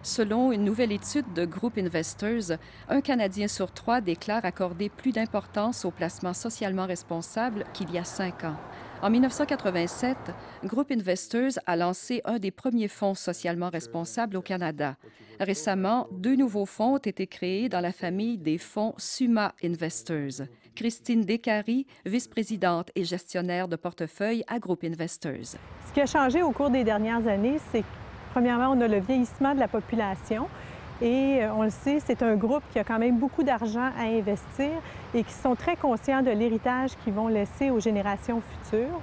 Selon une nouvelle étude de Group Investors, un Canadien sur trois déclare accorder plus d'importance aux placements socialement responsables qu'il y a 5 ans. En 1987, Group Investors a lancé un des premiers fonds socialement responsables au Canada. Récemment, 2 nouveaux fonds ont été créés dans la famille des fonds Summa Investors. Christine Descaries, vice-présidente et gestionnaire de portefeuille à Group Investors. Ce qui a changé au cours des dernières années, c'est que, premièrement, on a le vieillissement de la population et on le sait, c'est un groupe qui a quand même beaucoup d'argent à investir et qui sont très conscients de l'héritage qu'ils vont laisser aux générations futures.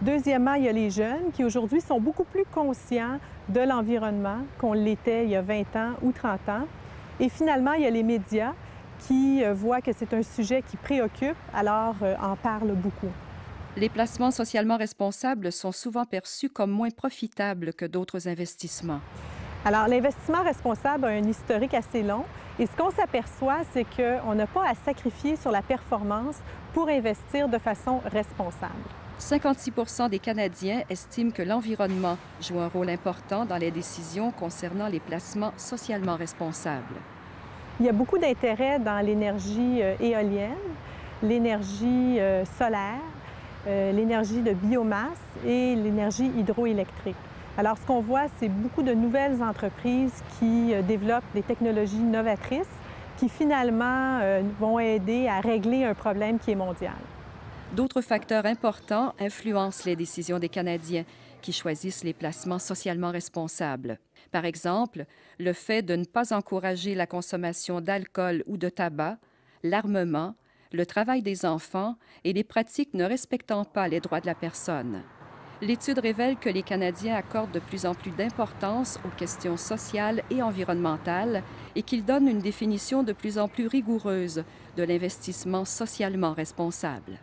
Deuxièmement, il y a les jeunes qui aujourd'hui sont beaucoup plus conscients de l'environnement qu'on l'était il y a 20 ans ou 30 ans. Et finalement, il y a les médias qui voient que c'est un sujet qui préoccupe, alors en parlent beaucoup. Les placements socialement responsables sont souvent perçus comme moins profitables que d'autres investissements. Alors, l'investissement responsable a un historique assez long et ce qu'on s'aperçoit, c'est qu'on n'a pas à sacrifier sur la performance pour investir de façon responsable. 56 des Canadiens estiment que l'environnement joue un rôle important dans les décisions concernant les placements socialement responsables. Il y a beaucoup d'intérêt dans l'énergie éolienne, l'énergie solaire, l'énergie de biomasse et l'énergie hydroélectrique. Alors, ce qu'on voit, c'est beaucoup de nouvelles entreprises qui développent des technologies novatrices qui, finalement, vont aider à régler un problème qui est mondial. D'autres facteurs importants influencent les décisions des Canadiens qui choisissent les placements socialement responsables. Par exemple, le fait de ne pas encourager la consommation d'alcool ou de tabac, l'armement, le travail des enfants et les pratiques ne respectant pas les droits de la personne. L'étude révèle que les Canadiens accordent de plus en plus d'importance aux questions sociales et environnementales et qu'ils donnent une définition de plus en plus rigoureuse de l'investissement socialement responsable.